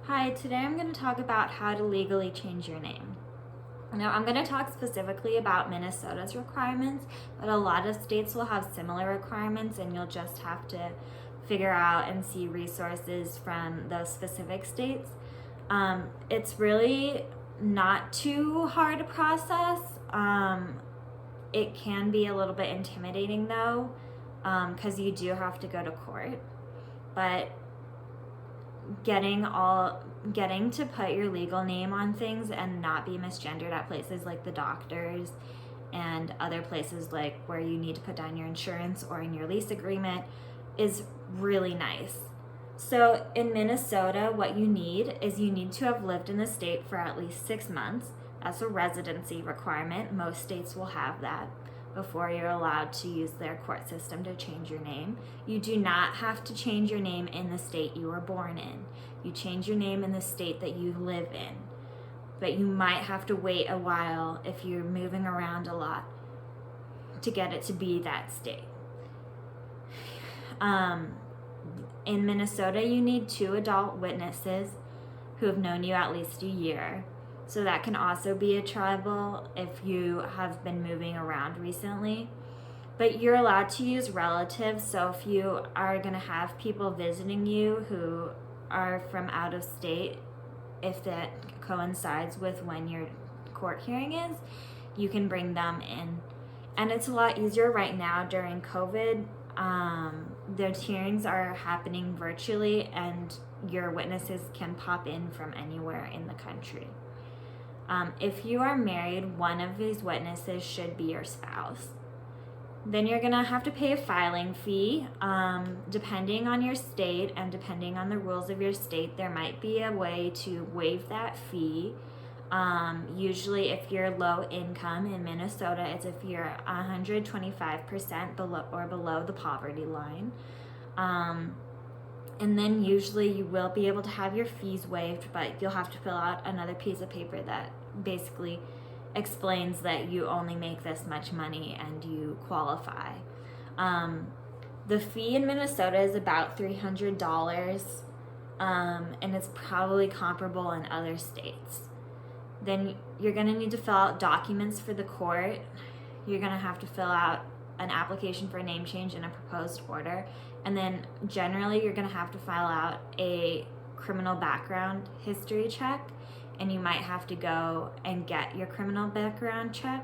Hi, today I'm going to talk about how to legally change your name. Now, I'm going to talk specifically about Minnesota's requirements, but a lot of states will have similar requirements, and you'll just have to figure out and see resources from those specific states. It's really not too hard a process. It can be a little bit intimidating though, because you do have to go to court, but getting to put your legal name on things and not be misgendered at places like the doctors and other places like where you need to put down your insurance or in your lease agreement is really nice. So in Minnesota, what you need is you need to have lived in the state for at least 6 months. That's a residency requirement. Most states will have that before you're allowed to use their court system to change your name. You do not have to change your name in the state you were born in. You change your name in the state that you live in. But you might have to wait a while if you're moving around a lot to get it to be that state. In Minnesota, you need 2 adult witnesses who have known you at least a year. So that can also be a trouble if you have been moving around recently. But you're allowed to use relatives, so if you are going to have people visiting you who are from out of state, if that coincides with when your court hearing is, you can bring them in. And it's a lot easier right now during COVID. The hearings are happening virtually, and your witnesses can pop in from anywhere in the country. If you are married, one of these witnesses should be your spouse. Then you're going to have to pay a filing fee. Depending on your state and depending on the rules of your state, there might be a way to waive that fee. Usually if you're low income in Minnesota, it's if you're 125% below the poverty line. And then usually you will be able to have your fees waived, but you'll have to fill out another piece of paper that basically explains that you only make this much money and you qualify. The fee in Minnesota is about $300, and it's probably comparable in other states. Then you're going to need to fill out documents for the court. You're going to have to fill out an application for a name change and a proposed order. And then generally you're going to have to file out a criminal background history check, and you might have to go and get your criminal background check.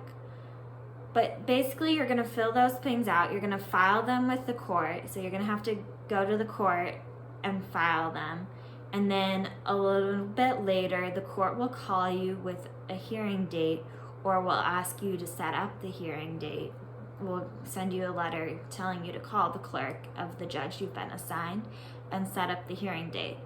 But basically you're going to fill those things out. You're going to file them with the court. So you're going to have to go to the court and file them. And then a little bit later, the court will call you with a hearing date, or will ask you to set up the hearing date. We'll send you a letter telling you to call the clerk of the judge you've been assigned and set up the hearing date.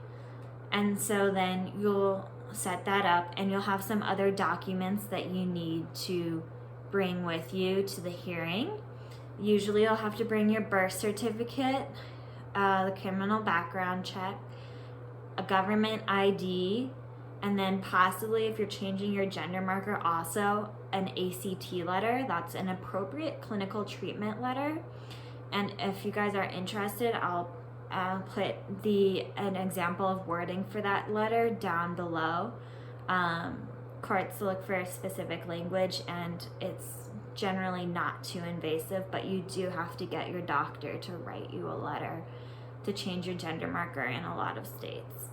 And so then you'll set that up, and you'll have some other documents that you need to bring with you to the hearing. Usually you'll have to bring your birth certificate, the criminal background check, a government ID, and then possibly, if you're changing your gender marker, also an ACT letter. That's an appropriate clinical treatment letter. And if you guys are interested, I'll put an example of wording for that letter down below. Courts look for a specific language, and it's generally not too invasive, but you do have to get your doctor to write you a letter to change your gender marker in a lot of states.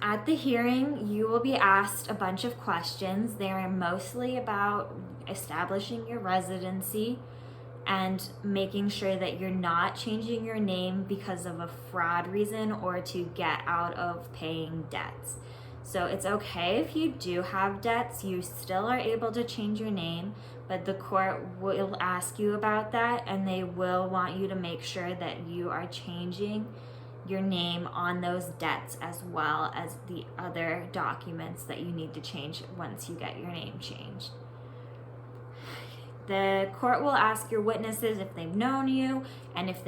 At the hearing, you will be asked a bunch of questions. They are mostly about establishing your residency and making sure that you're not changing your name because of a fraud reason or to get out of paying debts. So it's okay if you do have debts, you still are able to change your name, but the court will ask you about that, and they will want you to make sure that you are changing your name on those debts as well as the other documents that you need to change once you get your name changed. The court will ask your witnesses if they've known you and if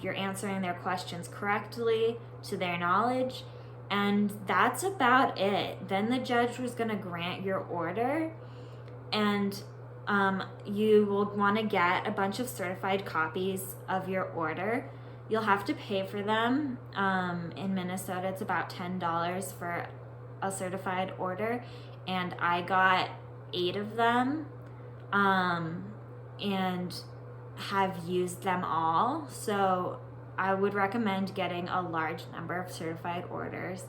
you're answering their questions correctly to their knowledge, and that's about it. Then the judge was going to grant your order, and you will want to get a bunch of certified copies of your order. You'll have to pay for them. In Minnesota, it's about $10 for a certified order, and I got 8 of them, and have used them all. So I would recommend getting a large number of certified orders,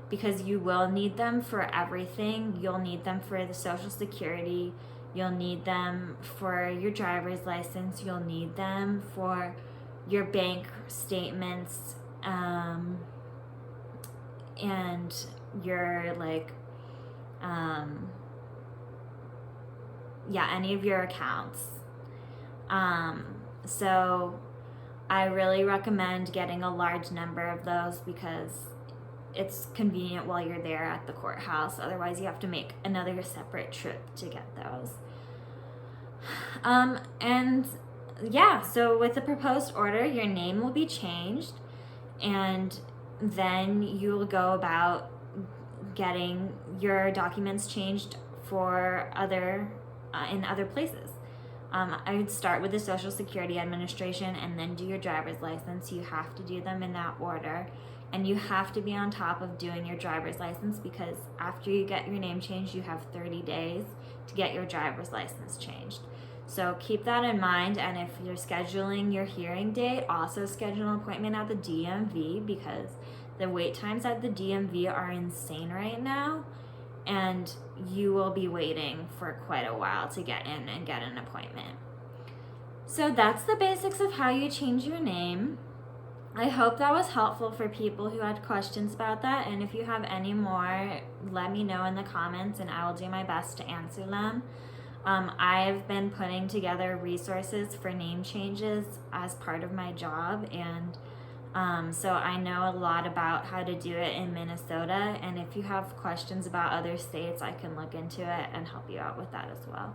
because you will need them for everything. You'll need them for the Social Security, you'll need them for your driver's license, you'll need them for your bank statements, and your any of your accounts. So I really recommend getting a large number of those, because it's convenient while you're there at the courthouse. Otherwise, you have to make another separate trip to get those. And yeah, so with the proposed order, your name will be changed, and then you'll go about getting your documents changed for in other places. I would start with the Social Security Administration and then do your driver's license. You have to do them in that order, and you have to be on top of doing your driver's license, because after you get your name changed, you have 30 days to get your driver's license changed. So keep that in mind, and if you're scheduling your hearing date, also schedule an appointment at the DMV, because the wait times at the DMV are insane right now, and you will be waiting for quite a while to get in and get an appointment. So that's the basics of how you change your name. I hope that was helpful for people who had questions about that, and if you have any more, let me know in the comments and I will do my best to answer them. I've been putting together resources for name changes as part of my job, and so I know a lot about how to do it in Minnesota, and if you have questions about other states, I can look into it and help you out with that as well.